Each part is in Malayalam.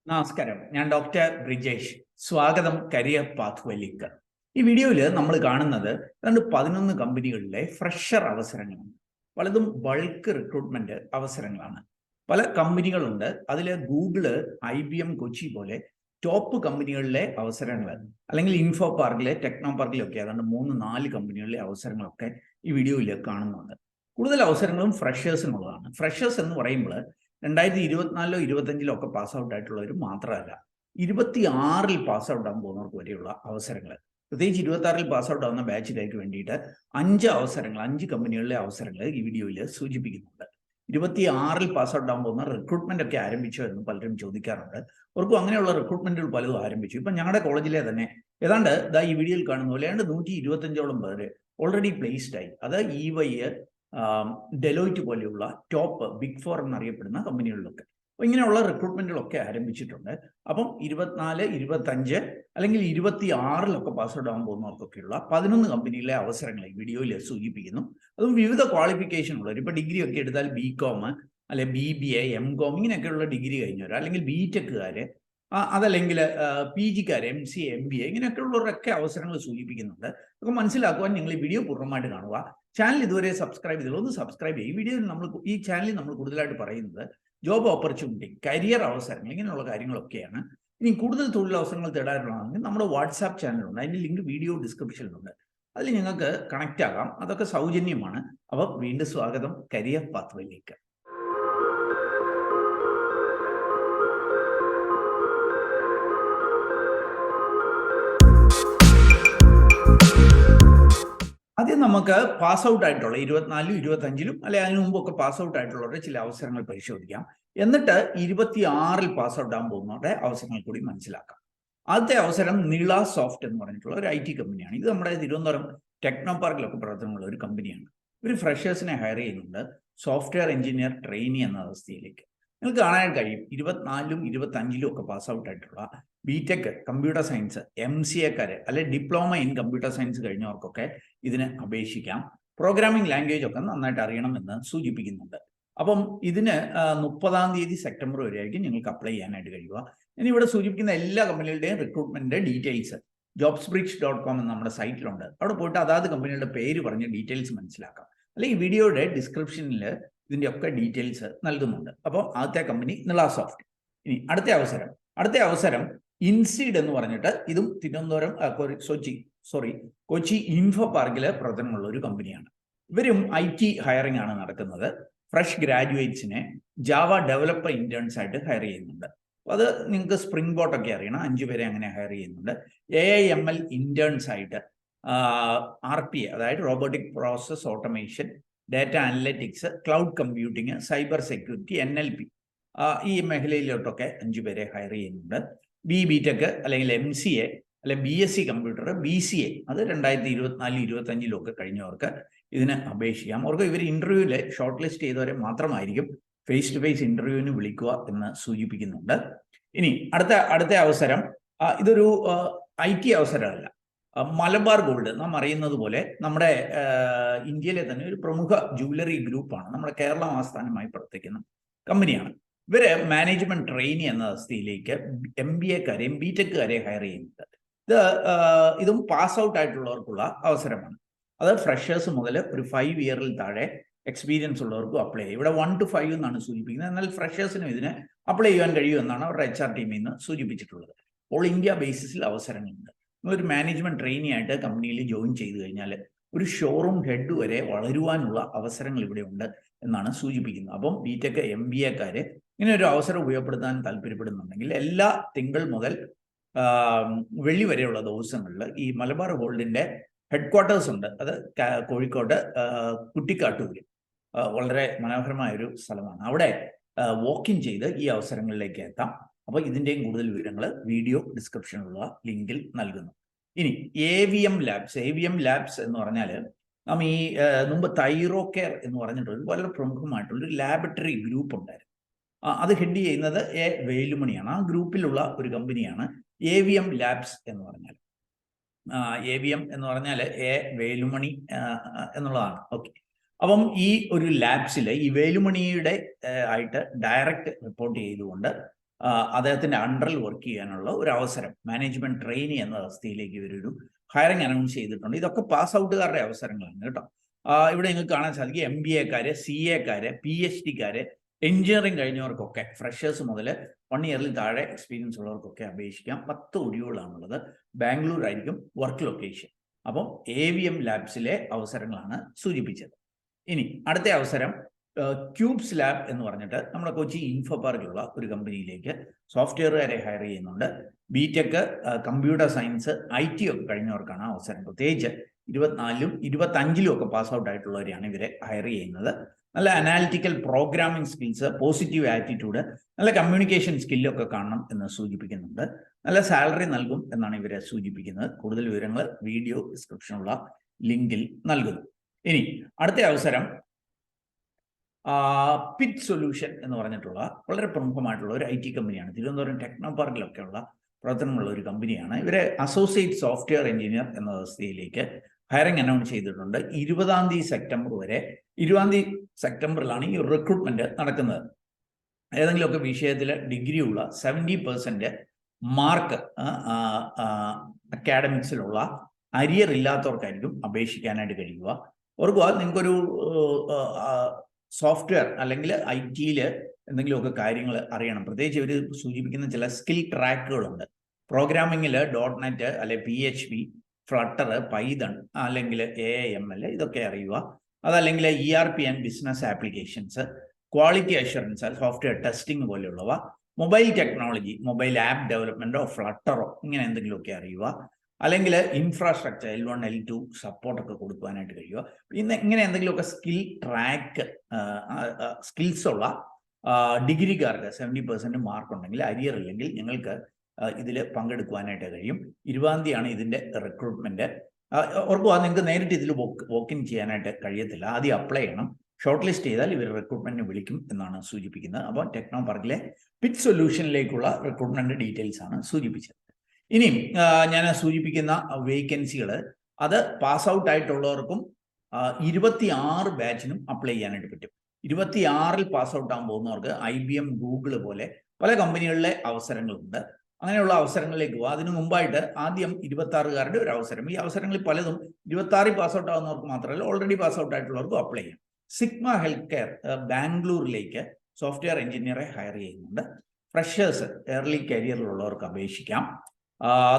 നമസ്കാരം, ഞാൻ ഡോക്ടർ ബ്രിജേഷ്. സ്വാഗതം കരിയർ പാത്വേയിലേക്ക്. ഈ വീഡിയോയിൽ നമ്മൾ കാണുന്നത് 11 കമ്പനികളിലെ ഫ്രഷർ അവസരങ്ങളാണ്. പലതും ബൾക്ക് റിക്രൂട്ട്മെന്റ് അവസരങ്ങളാണ്. പല കമ്പനികളുണ്ട്. അതിൽ ഗൂഗിള്, IBM കൊച്ചി പോലെ ടോപ്പ് കമ്പനികളിലെ അവസരങ്ങൾ, അല്ലെങ്കിൽ ഇൻഫോ പാർക്കിലെ, ടെക്നോ പാർക്കിലൊക്കെ ഏതാണ്ട് 3-4 കമ്പനികളിലെ അവസരങ്ങളൊക്കെ ഈ വീഡിയോയിൽ കാണുന്നുണ്ട്. കൂടുതൽ അവസരങ്ങളും ഫ്രഷേഴ്സിനുള്ളതാണ്. ഫ്രഷേഴ്സ് എന്ന് പറയുമ്പോൾ 2024 25 ഒക്കെ പാസ് ഔട്ട് ആയിട്ടുള്ളവർ മാത്രമല്ല, 26 പാസ് ഔട്ട് ആകാൻ പോകുന്നവർക്ക് വരെയുള്ള അവസരങ്ങൾ, പ്രത്യേകിച്ച് 26 പാസ് ഔട്ട് ആവുന്ന ബാച്ചിലേക്ക് വേണ്ടിയിട്ട് 5 കമ്പനികളിലെ അവസരങ്ങൾ ഈ വീഡിയോയിൽ സൂചിപ്പിക്കുന്നുണ്ട്. 26 പാസ് ഔട്ട് ആകാൻ പോകുന്ന റിക്രൂട്ട്മെന്റ് ഒക്കെ ആരംഭിച്ചോ എന്ന് പലരും ചോദിക്കാറുണ്ട്. അവർക്കും അങ്ങനെയുള്ള റിക്രൂട്ട്മെന്റുകൾ പലതും ആരംഭിച്ചു. ഇപ്പം ഞങ്ങളുടെ കോളേജിലെ തന്നെ ഏതാണ്ട് ഈ വീഡിയോയിൽ കാണുന്ന പോലെ 125ഓളം പേര് ഓൾറെഡി പ്ലേസ്ഡ് ആയി. അത് EY, ഡെലോയിറ്റ് പോലെയുള്ള ടോപ്പ് ബിഗ് 4 എന്നറിയപ്പെടുന്ന കമ്പനികളിലൊക്കെ. അപ്പോൾ ഇങ്ങനെയുള്ള റിക്രൂട്ട്മെന്റുകളൊക്കെ ആരംഭിച്ചിട്ടുണ്ട്. അപ്പം 24, 25 അല്ലെങ്കിൽ 26 പാസ് ഔട്ട് ആകാൻ പോകുന്നവർക്കൊക്കെയുള്ള 11 കമ്പനിയിലെ അവസരങ്ങൾ ഈ വീഡിയോയിൽ സൂചിപ്പിക്കുന്നു. അതും വിവിധ ക്വാളിഫിക്കേഷൻ ഉള്ളവർ. ഇപ്പോൾ ഡിഗ്രി ഒക്കെ എടുത്താൽ BCom, അല്ലെ BBA, MCom ഇങ്ങനെയൊക്കെയുള്ള ഡിഗ്രി കഴിഞ്ഞവർ, അല്ലെങ്കിൽ BTechകാര്, അതല്ലെങ്കിൽ PGക്കാർ, MCA, MBA ഇങ്ങനെയൊക്കെയുള്ളവരൊക്കെ അവസരങ്ങൾ സൂചിപ്പിക്കുന്നുണ്ട്. അതൊക്കെ മനസ്സിലാക്കുവാൻ നിങ്ങൾ ഈ വീഡിയോ പൂർണ്ണമായിട്ട് കാണുക. ചാനൽ ഇതുവരെ സബ്സ്ക്രൈബ് ചെയ്തില്ല, ഒന്ന് സബ്സ്ക്രൈബ് ചെയ്യുക. ഈ വീഡിയോയിൽ ഈ ചാനലിൽ നമ്മൾ കൂടുതലായിട്ട് പറയുന്നത് ജോബ് ഓപ്പർച്യൂണിറ്റി, കരിയർ അവസരങ്ങൾ, ഇങ്ങനെയുള്ള കാര്യങ്ങളൊക്കെയാണ്. ഇനി കൂടുതൽ തൊഴിലവസരങ്ങൾ തേടാനുള്ളതാണെങ്കിൽ നമ്മുടെ വാട്സാപ്പ് ചാനലുണ്ട്. അതിൻ്റെ ലിങ്ക് വീഡിയോ ഡിസ്ക്രിപ്ഷനിലുണ്ട്. അതിൽ നിങ്ങൾക്ക് കണക്റ്റ് ആകാം. അതൊക്കെ സൗജന്യമാണ്. അപ്പോൾ വീണ്ടും സ്വാഗതം കരിയർ പാത്വേയിലേക്ക്. ആദ്യം നമുക്ക് പാസ് ഔട്ട് ആയിട്ടുള്ള 24, 25 അല്ലെ അതിനു മുമ്പൊക്കെ പാസ് ഔട്ട് ആയിട്ടുള്ളവരുടെ ചില അവസരങ്ങൾ പരിശോധിക്കാം. എന്നിട്ട് 26 പാസ് ഔട്ട് ആകാൻ പോകുന്നവരുടെ അവസരങ്ങൾ കൂടി മനസ്സിലാക്കാം. ആദ്യത്തെ അവസരം നിള സോഫ്റ്റ് എന്ന് പറഞ്ഞിട്ടുള്ള ഒരു IT കമ്പനിയാണ്. ഇത് നമ്മുടെ തിരുവനന്തപുരം ടെക്നോ പാർക്കിലൊക്കെ പ്രവർത്തനമുള്ള ഒരു കമ്പനിയാണ്. ഒരു ഫ്രഷേഴ്സിനെ ഹയർ ചെയ്യുന്നുണ്ട്, സോഫ്റ്റ്വെയർ എഞ്ചിനീയർ ട്രെയിനി എന്ന അവസ്ഥയിലേക്ക്. നിങ്ങൾക്ക് കാണാൻ കഴിയും 24-ലും 25-ലും ഒക്കെ പാസ് ഔട്ട് ആയിട്ടുള്ള BTech, കമ്പ്യൂട്ടർ സയൻസ്, MCAക്കാര്, അല്ലെ ഡിപ്ലോമ ഇൻ കമ്പ്യൂട്ടർ സയൻസ് കഴിഞ്ഞവർക്കൊക്കെ ഇതിന് അപേക്ഷിക്കാം. പ്രോഗ്രാമിംഗ് ലാംഗ്വേജ് ഒക്കെ നന്നായിട്ട് അറിയണമെന്ന് സൂചിപ്പിക്കുന്നുണ്ട്. അപ്പം ഇതിന് 30-ാം തീയതി സെപ്റ്റംബർ വരെ ആയിരിക്കും നിങ്ങൾക്ക് അപ്ലൈ ചെയ്യാനായിട്ട് കഴിയുക. ഇനി ഇവിടെ സൂചിപ്പിക്കുന്ന എല്ലാ കമ്പനികളുടെയും റിക്രൂട്ട്മെന്റിന്റെ ഡീറ്റെയിൽസ് jobsbridge.com എന്ന നമ്മുടെ സൈറ്റിലുണ്ട്. അവിടെ പോയിട്ട് അതാത് കമ്പനികളുടെ പേര് പറഞ്ഞ് ഡീറ്റെയിൽസ് മനസ്സിലാക്കാം. അല്ലെങ്കിൽ ഈ വീഡിയോയുടെ ഡിസ്ക്രിപ്ഷനിൽ ഇതിൻ്റെ ഒക്കെ ഡീറ്റെയിൽസ് നൽകുന്നുണ്ട്. അപ്പോൾ ആദ്യത്തെ കമ്പനി നിള സോഫ്റ്റ്. ഇനി അടുത്ത അവസരം ഇൻസീഡ് എന്ന് പറഞ്ഞിട്ട്, ഇതും തിരുവനന്തപുരം കൊച്ചി ഇൻഫോ പാർക്കിലെ പ്രവർത്തനമുള്ള ഒരു കമ്പനിയാണ്. ഇവരും IT ഹയറിംഗ് ആണ് നടക്കുന്നത്. ഫ്രഷ് ഗ്രാജുവേറ്റ്സിനെ ജാവ ഡെവലപ്പർ ഇന്റേൺസ് ആയിട്ട് ഹയർ ചെയ്യുന്നുണ്ട്. അത് നിങ്ങൾക്ക് സ്പ്രിംഗ് ബോട്ടൊക്കെ അറിയണം. 5 പേരെ അങ്ങനെ ഹയർ ചെയ്യുന്നുണ്ട്. AI/ML ഇന്റേൺസ് ആയിട്ട് RPA, അതായത് robotic process automation, data analytics, cloud computing, cyber security, NLP ഈ മേഖലയിലോട്ടൊക്കെ 5 പേരെ ഹയർ ചെയ്യുന്നുണ്ട്. BTech അല്ലെങ്കിൽ MCA, അല്ലെ BSc കമ്പ്യൂട്ടർ, BCA അത് 2024, 25 കഴിഞ്ഞവർക്ക് ഇതിന് അപേക്ഷിക്കാം. അവർക്ക് ഇവർ ഇന്റർവ്യൂവിൽ ഷോർട്ട് ലിസ്റ്റ് ചെയ്തവരെ മാത്രമായിരിക്കും ഫേസ് ടു ഫേസ് ഇന്റർവ്യൂവിന് വിളിക്കുക എന്ന് സൂചിപ്പിക്കുന്നുണ്ട്. ഇനി അടുത്ത അവസരം, ഇതൊരു IT അവസരമല്ല. മലബാർ ഗോൾഡ് നാം അറിയുന്നത് പോലെ നമ്മുടെ ഇന്ത്യയിലെ തന്നെ ഒരു പ്രമുഖ ജുവലറി ഗ്രൂപ്പാണ്. നമ്മുടെ കേരളം ആസ്ഥാനമായി പ്രവർത്തിക്കുന്ന കമ്പനിയാണ്. ഇവര് മാനേജ്മെന്റ് ട്രെയിനി എന്ന അവസ്ഥയിലേക്ക് MBAക്കാരെയും BTechകാരെയും ഹയർ ചെയ്യുന്നുണ്ട്. ഇതും പാസ് ഔട്ട് ആയിട്ടുള്ളവർക്കുള്ള അവസരമാണ്. അത് ഫ്രഷേഴ്സ് മുതൽ ഒരു 5 ഇയറിൽ താഴെ എക്സ്പീരിയൻസ് ഉള്ളവർക്കും അപ്ലൈ ചെയ്യും. ഇവിടെ 1 to 5 എന്നാണ് സൂചിപ്പിക്കുന്നത്. എന്നാൽ ഫ്രഷേഴ്സിനും ഇതിന് അപ്ലൈ ചെയ്യാൻ കഴിയുമെന്നാണ് അവരുടെ HR ടീമിൽ നിന്ന് സൂചിപ്പിച്ചിട്ടുള്ളത്. ഓൾ ഇന്ത്യ ബേസിസിൽ അവസരങ്ങളുണ്ട്. നിങ്ങളൊരു മാനേജ്മെന്റ് ട്രെയിനി ആയിട്ട് കമ്പനിയിൽ ജോയിൻ ചെയ്ത് കഴിഞ്ഞാൽ ഒരു ഷോറൂം ഹെഡ് വരെ വളരുവാനുള്ള അവസരങ്ങൾ ഇവിടെ ഉണ്ട് എന്നാണ് സൂചിപ്പിക്കുന്നത്. അപ്പം BTech, MBAക്കാര് ഇങ്ങനെ ഒരു അവസരം ഉപയോഗപ്പെടുത്താൻ താല്പര്യപ്പെടുന്നുണ്ടെങ്കിൽ എല്ലാ തിങ്കൾ മുതൽ വെള്ളി വരെയുള്ള ദിവസങ്ങളിൽ ഈ മലബാർ ഗോൾഡിന്റെ ഹെഡ്ക്വാർട്ടേഴ്സ് ഉണ്ട്. അത് കോഴിക്കോട് കുട്ടിക്കാട്ടൂര്, വളരെ മനോഹരമായ ഒരു സ്ഥലമാണ്. അവിടെ വോക്കിൻ ചെയ്ത് ഈ അവസരങ്ങളിലേക്ക് എത്താം. അപ്പോൾ ഇതിൻ്റെയും കൂടുതൽ വിവരങ്ങൾ വീഡിയോ ഡിസ്ക്രിപ്ഷനിലുള്ള ലിങ്കിൽ നൽകുന്നു. ഇനി AVM ലാബ്സ് എന്ന് പറഞ്ഞാൽ നാം ഈ മുമ്പ് തൈറോകെയർ എന്ന് പറഞ്ഞിട്ട് വളരെ പ്രമുഖമായിട്ടുള്ളൊരു ലാബറട്ടറി ഗ്രൂപ്പ് ഉണ്ടായിരുന്നു. അത് ഹെഡ് ചെയ്യുന്നത് വേലുമണിയാണ്. ആ ഗ്രൂപ്പിലുള്ള ഒരു കമ്പനിയാണ് AVM ലാബ്സ് എന്ന് പറഞ്ഞാൽ. AVM എന്ന് പറഞ്ഞാൽ വേലുമണി എന്നുള്ളതാണ്. ഓക്കെ. അപ്പം ഈ ഒരു ലാബ്സിൽ ഈ വേലുമണിയുടെ ആയിട്ട് ഡയറക്റ്റ് റിപ്പോർട്ട് ചെയ്തുകൊണ്ട് അദ്ദേഹത്തിൻ്റെ അണ്ടറിൽ വർക്ക് ചെയ്യാനുള്ള ഒരു അവസരം, മാനേജ്മെന്റ് ട്രെയിനി എന്ന അവസ്ഥയിലേക്ക് ഇവരൊരു ഹയറിംഗ് അനൗൺസ് ചെയ്തിട്ടുണ്ട്. ഇതൊക്കെ പാസ് ഔട്ടുകാരുടെ അവസരങ്ങളാണ് കേട്ടോ. ഇവിടെ നിങ്ങൾക്ക് കാണാൻ സാധിക്കും MBA-ക്കാര്, CA-ക്കാര്, PhD-ക്കാര്, എഞ്ചിനീയറിംഗ് കഴിഞ്ഞവർക്കൊക്കെ, ഫ്രഷേഴ്സ് മുതൽ 1 ഇയറിൽ താഴെ എക്സ്പീരിയൻസ് ഉള്ളവർക്കൊക്കെ അപേക്ഷിക്കാം. 10 ഒഴിവുകളാണുള്ളത്. ബാംഗ്ലൂർ ആയിരിക്കും വർക്ക് ലൊക്കേഷൻ. അപ്പം AVM ലാബ്സിലെ അവസരങ്ങളാണ് സൂചിപ്പിച്ചത്. ഇനി അടുത്ത അവസരം ക്യൂബ്സ് ലാബ് എന്ന് പറഞ്ഞിട്ട് നമ്മുടെ കൊച്ചി ഇൻഫോ പാർക്കിലുള്ള ഒരു കമ്പനിയിലേക്ക് സോഫ്റ്റ്വെയറുകാരെ ഹയർ ചെയ്യുന്നുണ്ട്. BTech, കമ്പ്യൂട്ടർ സയൻസ്, IT ഒക്കെ കഴിഞ്ഞവർക്കാണ് അവസരം. പ്രത്യേകിച്ച് 24-ലും 25-ലും ഒക്കെ പാസ് ഔട്ട് ആയിട്ടുള്ളവരെയാണ് ഇവരെ ഹയർ ചെയ്യുന്നത്. നല്ല analytical programming skills, positive attitude, നല്ല കമ്മ്യൂണിക്കേഷൻ സ്കില്ലൊക്കെ കാണണം എന്ന് സൂചിപ്പിക്കുന്നുണ്ട്. നല്ല സാലറി നൽകും എന്നാണ് ഇവരെ സൂചിപ്പിക്കുന്നത്. കൂടുതൽ വിവരങ്ങൾ വീഡിയോ ഡിസ്ക്രിപ്ഷനുള്ള ലിങ്കിൽ നൽകുന്നു. ഇനി അടുത്ത അവസരം പിറ്റ് സൊല്യൂഷൻ എന്ന് പറഞ്ഞിട്ടുള്ള വളരെ പ്രമുഖമായിട്ടുള്ള ഒരു IT കമ്പനിയാണ്. തിരുവനന്തപുരം ടെക്നോ പാർക്കിലൊക്കെയുള്ള പ്രവർത്തനമുള്ള ഒരു കമ്പനിയാണ്. ഇവരെ അസോസിയേറ്റ് സോഫ്റ്റ്വെയർ എഞ്ചിനീയർ എന്ന അവസ്ഥയിലേക്ക് ഹയറിംഗ് അനൗൺസ് ചെയ്തിട്ടുണ്ട്. 20 സെപ്റ്റംബർ വരെ. 20 സെപ്റ്റംബറിലാണ് ഈ റിക്രൂട്ട്മെന്റ് നടക്കുന്നത്. ഏതെങ്കിലുമൊക്കെ വിഷയത്തിൽ ഡിഗ്രി ഉള്ള 70% മാർക്ക് അക്കാഡമിക്സിലുള്ള അരിയർ ഇല്ലാത്തവർക്കായിരിക്കും അപേക്ഷിക്കാനായിട്ട് കഴിയുക. ഓർക്കുക, നിങ്ങൾക്കൊരു സോഫ്റ്റ്വെയർ അല്ലെങ്കിൽ IT-യിൽ എന്തെങ്കിലുമൊക്കെ കാര്യങ്ങൾ അറിയണം. പ്രത്യേകിച്ച് ഇവർ സൂചിപ്പിക്കുന്ന ചില സ്കിൽ ട്രാക്കുകളുണ്ട്. പ്രോഗ്രാമിങ്ങിൽ .NET അല്ലെ PHP, ഫ്ലട്ടർ, പൈതൺ അല്ലെങ്കിൽ AIML ഇതൊക്കെ അറിയുക. അതല്ലെങ്കിൽ ERP and business applications, quality assurance, software testing പോലെയുള്ളവ, മൊബൈൽ ടെക്നോളജി, മൊബൈൽ ആപ്പ് ഡെവലപ്മെൻറ്റോ ഫ്ലട്ടറോ ഇങ്ങനെ എന്തെങ്കിലുമൊക്കെ അറിയുക. അല്ലെങ്കിൽ ഇൻഫ്രാസ്ട്രക്ചർ L1 L2 സപ്പോർട്ടൊക്കെ കൊടുക്കുവാനായിട്ട് കഴിയുക. ഇങ്ങനെ എന്തെങ്കിലുമൊക്കെ സ്കിൽ ട്രാക്ക് സ്കിൽസ് ഉള്ള ഡിഗ്രിക്കാർക്ക് 70% മാർക്ക് ഉണ്ടെങ്കിൽ, അരിയർ ഇല്ലെങ്കിൽ നിങ്ങൾക്ക് ഇതിൽ പങ്കെടുക്കുവാനായിട്ട് കഴിയും. 20-ാം തീയതിയാണ് ഇതിൻ്റെ റിക്രൂട്ട്മെൻറ്റ്. ഓർക്കുക, നിങ്ങൾക്ക് നേരിട്ട് ഇതിൽ വോക്കിൻ ചെയ്യാനായിട്ട് കഴിയത്തില്ല. ആദ്യം അപ്ലൈ ചെയ്യണം. ഷോർട്ട് ലിസ്റ്റ് ചെയ്താൽ ഇവർ റിക്രൂട്ട്മെൻറ്റിന് വിളിക്കും എന്നാണ് സൂചിപ്പിക്കുന്നത്. അപ്പോൾ ടെക്നോ പാർക്കിലെ പിറ്റ് സൊല്യൂഷനിലേക്കുള്ള റിക്രൂട്ട്മെൻറ്റ് ഡീറ്റെയിൽസ് ആണ് സൂചിപ്പിച്ചത്. ഇനിയും ഞാൻ സൂചിപ്പിക്കുന്ന വേക്കൻസികൾ അത് പാസ് ഔട്ട് ആയിട്ടുള്ളവർക്കും 26 ബാച്ചിനും അപ്ലൈ ചെയ്യാനായിട്ട് പറ്റും. 26-ൽ പാസ് ഔട്ട് ആകാൻ പോകുന്നവർക്ക് IBM, ഗൂഗിൾ പോലെ പല കമ്പനികളിലെ അവസരങ്ങളുണ്ട്. അങ്ങനെയുള്ള അവസരങ്ങളിലേക്ക് പോകുക. അതിനു മുമ്പായിട്ട് ആദ്യം 26-കാരുടെ ഒരു അവസരം. ഈ അവസരങ്ങളിൽ പലതും 26-ൽ പാസ് ഔട്ട് ആകുന്നവർക്ക് മാത്രമല്ല, ഓൾറെഡി പാസ് ഔട്ട് ആയിട്ടുള്ളവർക്കും അപ്ലൈ ചെയ്യാം. സിഗ്മ ഹെൽത്ത് കെയർ ബാംഗ്ലൂരിലേക്ക് സോഫ്റ്റ്വെയർ എഞ്ചിനീയറെ ഹയർ ചെയ്യുന്നുണ്ട്. ഫ്രഷേഴ്സ്, ഏർലി കരിയറിലുള്ളവർക്ക് അപേക്ഷിക്കാം.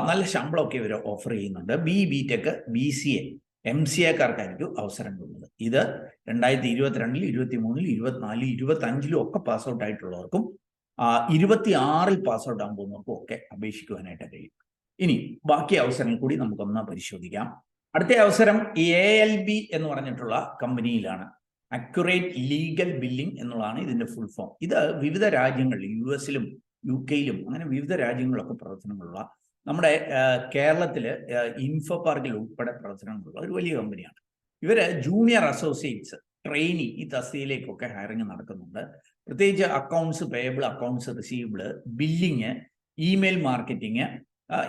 നല്ല ശമ്പളമൊക്കെ ഇവർ ഓഫർ ചെയ്യുന്നുണ്ട്. BTech, BCA, MCA-ക്കാർക്കായിരിക്കും അവസരങ്ങളുള്ളത്. ഇത് 2022-ൽ, 23-ൽ, 24-ൽ, 25-ലും ഒക്കെ പാസ് ഔട്ട് ആയിട്ടുള്ളവർക്കും 26-ൽ പാസ് ഔട്ട് ആകാൻ പോകുന്നവർക്കും ഒക്കെ അപേക്ഷിക്കുവാനായിട്ട് കഴിയും. ഇനി ബാക്കി അവസരങ്ങൾ കൂടി നമുക്കൊന്ന് പരിശോധിക്കാം. അടുത്ത അവസരം ALB എന്ന് പറഞ്ഞിട്ടുള്ള കമ്പനിയിലാണ്. അക്യുറേറ്റ് ലീഗൽ ബില്ലിംഗ് എന്നുള്ളതാണ് ഇതിൻ്റെ ഫുൾ ഫോം. ഇത് വിവിധ രാജ്യങ്ങളിൽ, US-ലും UK-ലും അങ്ങനെ വിവിധ രാജ്യങ്ങളിലൊക്കെ പ്രവർത്തനങ്ങളുള്ള, നമ്മുടെ കേരളത്തിൽ ഇൻഫോ പാർക്കിൽ ഉൾപ്പെടെ പ്രവർത്തനങ്ങളുള്ള ഒരു വലിയ കമ്പനിയാണ്. ഇവർ ജൂനിയർ അസോസിയേറ്റ്സ്, ട്രെയിനി ഈ തസ്തികയിലേക്കൊക്കെ ഹയറിംഗ് നടക്കുന്നുണ്ട്. പ്രത്യേകിച്ച് accounts payable, accounts receivable, billing, email marketing,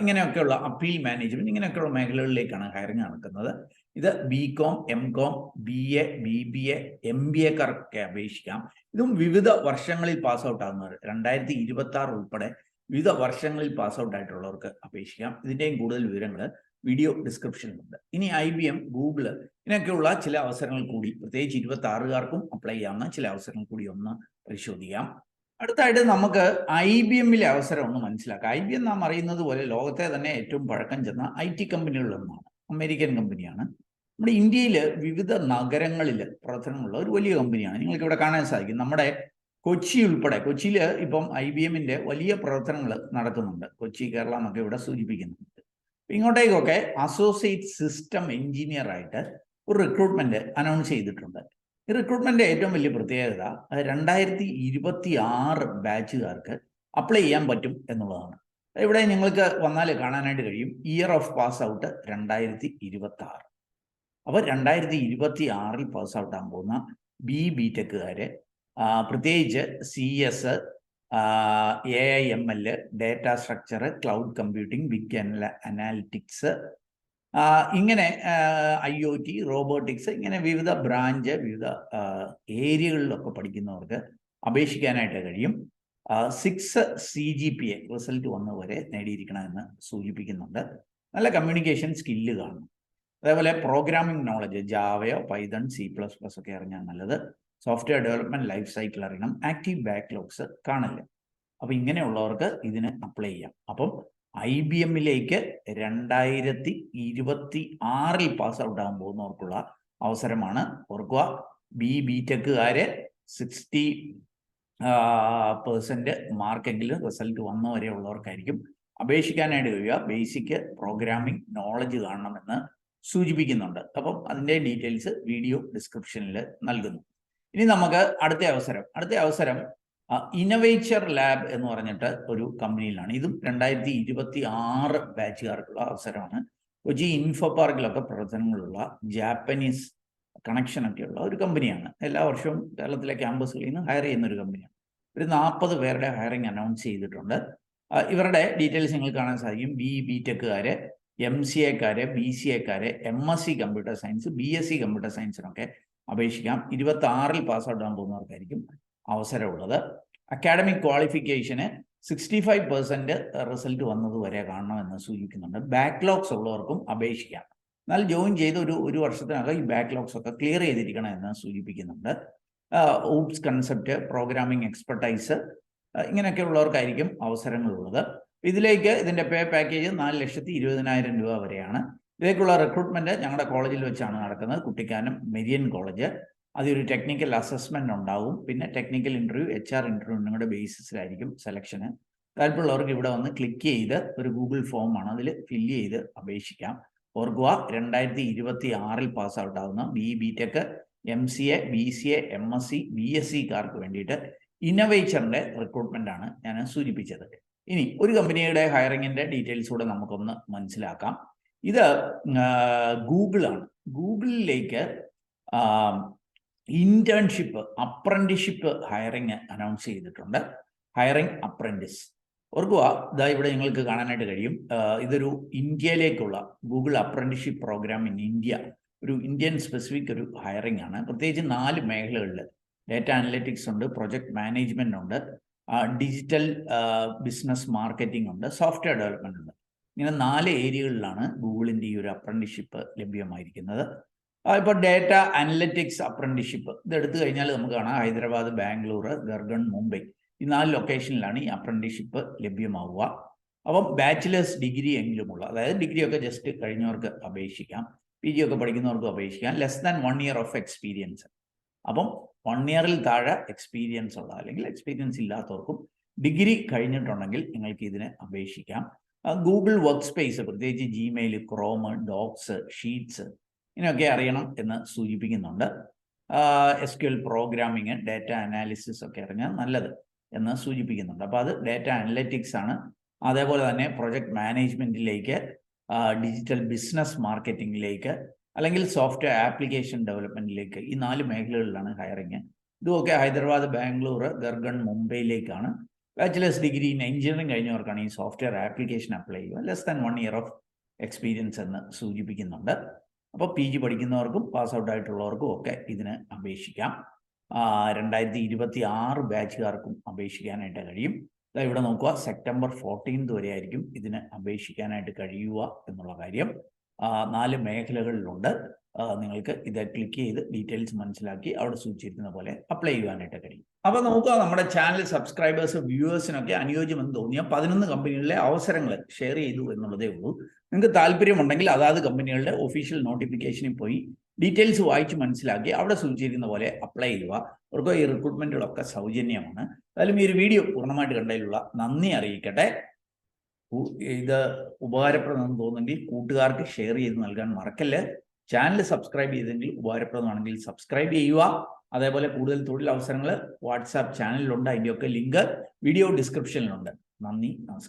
ഇങ്ങനെയൊക്കെയുള്ള അപ്പീൽ മാനേജ്മെന്റ്, ഇങ്ങനെയൊക്കെയുള്ള മേഖലകളിലേക്കാണ് ഹയറിംഗ് നടക്കുന്നത്. ഇത് BCom, MCom, BA, BBA, MBA-ക്കാർക്കൊക്കെ അപേക്ഷിക്കാം. ഇതും വിവിധ വർഷങ്ങളിൽ പാസ് ഔട്ട് ആകുന്നവർ, 2026 ഉൾപ്പെടെ വിവിധ വർഷങ്ങളിൽ പാസ് ഔട്ട് ആയിട്ടുള്ളവർക്ക് അപേക്ഷിക്കാം. ഇതിൻ്റെയും കൂടുതൽ വിവരങ്ങൾ വീഡിയോ ഡിസ്ക്രിപ്ഷനിലുണ്ട്. ഇനി IBM, ഗൂഗിൾ ഇങ്ങനെയൊക്കെയുള്ള ചില അവസരങ്ങൾ കൂടി, പ്രത്യേകിച്ച് 26-കാർക്കും അപ്ലൈ ചെയ്യാവുന്ന ചില അവസരങ്ങൾ കൂടി ഒന്ന് പരിശോധിക്കാം. അടുത്തായിട്ട് നമുക്ക് IBM-ലെ അവസരം ഒന്ന് മനസ്സിലാക്കാം. IBM നാം അറിയുന്നത് പോലെ ലോകത്തെ തന്നെ ഏറ്റവും പഴക്കം ചെന്ന IT കമ്പനികളിലൊന്നാണ്. അമേരിക്കൻ കമ്പനിയാണ്. നമ്മുടെ ഇന്ത്യയിൽ വിവിധ നഗരങ്ങളിൽ പ്രവർത്തനമുള്ള ഒരു വലിയ കമ്പനിയാണ്. നിങ്ങൾക്ക് ഇവിടെ കാണാൻ സാധിക്കും. നമ്മുടെ കൊച്ചി ഉൾപ്പെടെ, കൊച്ചിയിൽ ഇപ്പം IBM-ന്റെ വലിയ പ്രവർത്തനങ്ങൾ നടക്കുന്നുണ്ട്. കൊച്ചി, കേരള എന്നൊക്കെ ഇവിടെ സൂചിപ്പിക്കുന്നുണ്ട്. ഇങ്ങോട്ടേക്കൊക്കെ അസോസിയേറ്റ് സിസ്റ്റം എഞ്ചിനീയർ ആയിട്ട് ഒരു റിക്രൂട്ട്മെന്റ് അനൗൺസ് ചെയ്തിട്ടുണ്ട്. ഈ റിക്രൂട്ട്മെന്റ് ഏറ്റവും വലിയ പ്രത്യേകത 2026 ബാച്ചുകാർക്ക് അപ്ലൈ ചെയ്യാൻ പറ്റും എന്നുള്ളതാണ്. ഇവിടെ നിങ്ങൾക്ക് വന്നാൽ കാണാനായിട്ട് കഴിയും. Year of pass out 2026. അപ്പോൾ 2026-ൽ പാസ് ഔട്ട് ആകാൻ പോകുന്ന BTech-കാര്, പ്രത്യേകിച്ച് CS, AIML, data structure, cloud computing, big analytics, ഇങ്ങനെ IoT, റോബോട്ടിക്സ്, ഇങ്ങനെ വിവിധ ബ്രാഞ്ച്, വിവിധ ഏരിയകളിലൊക്കെ പഠിക്കുന്നവർക്ക് അപേക്ഷിക്കാനായിട്ട് കഴിയും. 6 CGPA റിസൾട്ട് വന്നവരെ നേടിയിരിക്കണമെന്ന് സൂചിപ്പിക്കുന്നുണ്ട്. നല്ല കമ്മ്യൂണിക്കേഷൻ സ്കില്ല് കാണും. അതേപോലെ പ്രോഗ്രാമിംഗ് നോളജ് ജാവയോ പൈതൺ C++ ഒക്കെ അറിഞ്ഞാൽ നല്ലത്. സോഫ്റ്റ്വെയർ ഡെവലപ്മെന്റ് ലൈഫ് സൈക്കിൾ അറിയണം. ആക്റ്റീവ് ബാക്ക്ലോഗ്സ് കാണില്ല. അപ്പം ഇങ്ങനെയുള്ളവർക്ക് ഇതിന് അപ്ലൈ ചെയ്യാം. അപ്പം IBMലേക്ക് 2026 പാസ് ഔട്ട് ആകാൻ പോകുന്നവർക്കുള്ള അവസരമാണ്. ഓർക്കുക, ബിടെക്കുകാര് 60% മാർക്കെങ്കിലും റിസൾട്ട് വന്നവരെ ഉള്ളവർക്കായിരിക്കും അപേക്ഷിക്കാനായിട്ട് കഴിയുക. ബേസിക് പ്രോഗ്രാമിംഗ് നോളജ് കാണണമെന്ന് സൂചിപ്പിക്കുന്നുണ്ട്. അപ്പം അതിൻ്റെ ഡീറ്റെയിൽസ് വീഡിയോ ഡിസ്ക്രിപ്ഷനിൽ നൽകുന്നു. ഇനി നമുക്ക് അടുത്ത അവസരം ഇന്നോവേച്ചർ ലാബ് എന്ന് പറഞ്ഞിട്ട് ഒരു കമ്പനിയിലാണ്. ഇതും 2026 ബാച്ചുകാർക്കുള്ള അവസരമാണ്. കൊച്ചി ഇൻഫോ പാർക്കിലൊക്കെ പ്രവർത്തനങ്ങളുള്ള ജാപ്പനീസ് കണക്ഷനൊക്കെയുള്ള ഒരു കമ്പനിയാണ്. എല്ലാ വർഷവും കേരളത്തിലെ ക്യാമ്പസുകളിൽ നിന്ന് ഹയർ ചെയ്യുന്ന ഒരു കമ്പനിയാണ്. ഒരു 40 പേരുടെ ഹയറിംഗ് അനൗൺസ് ചെയ്തിട്ടുണ്ട്. ഇവരുടെ ഡീറ്റെയിൽസ് നിങ്ങൾ കാണാൻ സാധിക്കും. ബിടെക്കുകാര്, MCAക്കാര്, BCAക്കാര്, MSc computer science, BSc computer സയൻസിനൊക്കെ അപേക്ഷിക്കാം. 26 പാസ് ഔട്ട് ആകാൻ പോകുന്നവർക്കായിരിക്കും അവസരമുള്ളത്. അക്കാഡമിക് ക്വാളിഫിക്കേഷന് 65% റിസൾട്ട് വന്നത് വരെ കാണണമെന്ന് സൂചിപ്പിക്കുന്നുണ്ട്. ബാക്ക്ലോഗ്സ് ഉള്ളവർക്കും അപേക്ഷിക്കാം. എന്നാൽ ജോയിൻ ചെയ്ത് ഒരു വർഷത്തിനകം ഈ ബാക്ക്ലോഗ്സ് ഒക്കെ ക്ലിയർ ചെയ്തിരിക്കണം എന്ന് സൂചിപ്പിക്കുന്നുണ്ട്. ഊപ്സ് കൺസെപ്റ്റ്, പ്രോഗ്രാമിംഗ് എക്സ്പെർട്ടൈസ് ഇങ്ങനെയൊക്കെ ഉള്ളവർക്കായിരിക്കും അവസരങ്ങളുള്ളത്. ഇതിലേക്ക് ഇതിൻ്റെ പേ പാക്കേജ് 4,20,000 രൂപ വരെയാണ്. ഇതിലേക്കുള്ള റിക്രൂട്ട്മെൻറ്റ് ഞങ്ങളുടെ കോളേജിൽ വെച്ചാണ് നടക്കുന്നത്, കുട്ടിക്കാനം മെരിയൻ കോളേജ്. അതൊരു ടെക്നിക്കൽ അസസ്മെൻ്റ് ഉണ്ടാവും. പിന്നെ ടെക്നിക്കൽ ഇൻ്റർവ്യൂ, HR ഇൻ്റർവ്യൂ നിങ്ങളുടെ ബേസിസിലായിരിക്കും സെലക്ഷന്. താല്പര്യമുള്ളവർക്ക് ഇവിടെ വന്ന് ക്ലിക്ക് ചെയ്ത് ഒരു ഗൂഗിൾ ഫോമാണ്, അതിൽ ഫില്ല് ചെയ്ത് അപേക്ഷിക്കാം. ഓർക്കുക, 2026 പാസ് ഔട്ട് ആവുന്ന ബിടെക്, MCA, BCA, MSc, BScക്കാർക്ക് വേണ്ടിയിട്ട് ഇന്നോവേച്ചറിൻ്റെ റിക്രൂട്ട്മെൻ്റ് ആണ് ഞാൻ സൂചിപ്പിച്ചത്. ഇനി ഒരു കമ്പനിയുടെ ഹയറിങ്ങിൻ്റെ ഡീറ്റെയിൽസ് കൂടെ നമുക്കൊന്ന് മനസ്സിലാക്കാം. ഇത് ഗൂഗിളാണ്. ഗൂഗിളിലേക്ക് ഇന്റേൺഷിപ്പ്, അപ്രന്റീഷിപ്പ് ഹയറിങ് അനൗൺസ് ചെയ്തിട്ടുണ്ട്. Hiring apprentice. ഓർക്കുക, ഇതാ ഇവിടെ നിങ്ങൾക്ക് കാണാനായിട്ട് കഴിയും. ഇതൊരു ഇന്ത്യയിലേക്കുള്ള Google apprenticeship program in India, ഒരു ഇന്ത്യൻ സ്പെസിഫിക് ഒരു ഹയറിംഗ് ആണ്. പ്രത്യേകിച്ച് 4 മേഖലകളിൽ ഡാറ്റ അനലിറ്റിക്സ് ഉണ്ട്, പ്രൊജക്ട് മാനേജ്മെന്റ് ഉണ്ട്, ഡിജിറ്റൽ ബിസിനസ് മാർക്കറ്റിംഗ് ഉണ്ട്, സോഫ്റ്റ്വെയർ ഡെവലപ്മെന്റ് ഉണ്ട്. ഇങ്ങനെ 4 ഏരിയകളിലാണ് ഗൂഗിളിൻ്റെ ഈ ഒരു അപ്രന്റീഷിപ്പ് ലഭ്യമായിരിക്കുന്നത്. ഇപ്പോൾ ഡാറ്റ അനലിറ്റിക്സ് അപ്രന്റീഷിപ്പ് ഇത് എടുത്തു കഴിഞ്ഞാൽ നമുക്ക് കാണാം ഹൈദരാബാദ്, ബാംഗ്ലൂർ, ഗർഗൺ, മുംബൈ ഈ 4 ലൊക്കേഷനിലാണ് ഈ അപ്രന്റീഷിപ്പ് ലഭ്യമാവുക. അപ്പം ബാച്ചിലേഴ്സ് ഡിഗ്രി എങ്കിലുമുള്ള, അതായത് ഡിഗ്രി ഒക്കെ ജസ്റ്റ് കഴിഞ്ഞവർക്ക് അപേക്ഷിക്കാം, PG ഒക്കെ പഠിക്കുന്നവർക്ക് അപേക്ഷിക്കാം. Less than 1 year of experience. അപ്പം 1 ഇയറിൽ താഴെ എക്സ്പീരിയൻസ് ഉള്ള അല്ലെങ്കിൽ എക്സ്പീരിയൻസ് ഇല്ലാത്തവർക്കും ഡിഗ്രി കഴിഞ്ഞിട്ടുണ്ടെങ്കിൽ നിങ്ങൾക്ക് ഇതിന് അപേക്ഷിക്കാം. ഗൂഗിൾ വർക്ക് സ്പേസ്, പ്രത്യേകിച്ച് Gmail, Chrome, ഡോക്സ്, ഷീറ്റ്സ് ഇങ്ങനെയൊക്കെ അറിയണം എന്ന് സൂചിപ്പിക്കുന്നുണ്ട്. SQL പ്രോഗ്രാമിങ്, ഡാറ്റ അനാലിസിസ് ഒക്കെ അറിഞ്ഞാൽ നല്ലത് എന്ന് സൂചിപ്പിക്കുന്നുണ്ട്. അപ്പോൾ അത് ഡാറ്റ അനലിറ്റിക്സ് ആണ്. അതേപോലെ തന്നെ പ്രൊജക്ട് മാനേജ്മെൻറ്റിലേക്ക്, ഡിജിറ്റൽ ബിസിനസ് മാർക്കറ്റിങ്ങിലേക്ക്, അല്ലെങ്കിൽ സോഫ്റ്റ്വെയർ ആപ്ലിക്കേഷൻ ഡെവലപ്മെൻറ്റിലേക്ക്, ഈ 4 മേഖലകളിലാണ് ഹയറിങ്. ഇതുമൊക്കെ ഹൈദരാബാദ്, ബാംഗ്ലൂർ, ഗർഗൺ, മുംബൈയിലേക്കാണ്. ബാച്ചിലേഴ്സ് ഡിഗ്രി ഇൻ എഞ്ചിനീയറിംഗ് കഴിഞ്ഞവർക്കാണ് ഈ സോഫ്റ്റ്വെയർ ആപ്ലിക്കേഷൻ അപ്ലൈ ചെയ്യുക. Less than 1 year of experience എന്ന് സൂചിപ്പിക്കുന്നുണ്ട്. അപ്പോൾ PG പഠിക്കുന്നവർക്കും പാസ് ഔട്ട് ആയിട്ടുള്ളവർക്കും ഒക്കെ ഇതിന് അപേക്ഷിക്കാം. 2026 ബാച്ചുകാർക്കും അപേക്ഷിക്കാനായിട്ട് കഴിയും. ഇവിടെ നോക്കുക, സെപ്റ്റംബർ 14 വരെ ആയിരിക്കും ഇതിന് അപേക്ഷിക്കാനായിട്ട് കഴിയുക എന്നുള്ള കാര്യം. 4 മേഖലകളിലുണ്ട്. നിങ്ങൾക്ക് ഇത് ക്ലിക്ക് ചെയ്ത് ഡീറ്റെയിൽസ് മനസ്സിലാക്കി അവിടെ സൂചിച്ചിരിക്കുന്ന പോലെ അപ്ലൈ ചെയ്യാനായിട്ട് കഴിയും. അപ്പോൾ നമുക്ക് നമ്മുടെ ചാനൽ സബ്സ്ക്രൈബേഴ്സ്, വ്യൂവേഴ്സിനൊക്കെ അനുയോജ്യമെന്ന് തോന്നിയ 11 കമ്പനികളിലെ അവസരങ്ങൾ ഷെയർ ചെയ്തു എന്നുള്ളതേ ഉള്ളൂ. നിങ്ങൾക്ക് താല്പര്യമുണ്ടെങ്കിൽ അതാത് കമ്പനികളുടെ ഒഫീഷ്യൽ നോട്ടിഫിക്കേഷനിൽ പോയി ഡീറ്റെയിൽസ് വായിച്ച് മനസ്സിലാക്കി അവിടെ സൂചിച്ചിരിക്കുന്ന പോലെ അപ്ലൈ ചെയ്യുക. അവർക്ക് ഈ റിക്രൂട്ട്മെൻറ്റുകളൊക്കെ സൗജന്യമാണ്. എന്തായാലും ഈ ഒരു വീഡിയോ പൂർണ്ണമായിട്ട് കണ്ടതിലുള്ള നന്ദി അറിയിക്കട്ടെ. ഇത് ഉപകാരപ്രദമെന്ന് തോന്നുമെങ്കിൽ കൂട്ടുകാർക്ക് ഷെയർ ചെയ്ത് നൽകാൻ മറക്കല്ല്. ചാനൽ സബ്സ്ക്രൈബ് ചെയ്തെങ്കിൽ ഉപകാരപ്രദമാണെങ്കിൽ സബ്സ്ക്രൈബ് ചെയ്യുക. അതേപോലെ കൂടുതൽ തൊഴിലവസരങ്ങൾ വാട്സാപ്പ് ചാനലിലുണ്ട്. അതിൻ്റെയൊക്കെ ലിങ്ക് വീഡിയോ ഡിസ്ക്രിപ്ഷനിലുണ്ട്. നന്ദി, നമസ്കാരം.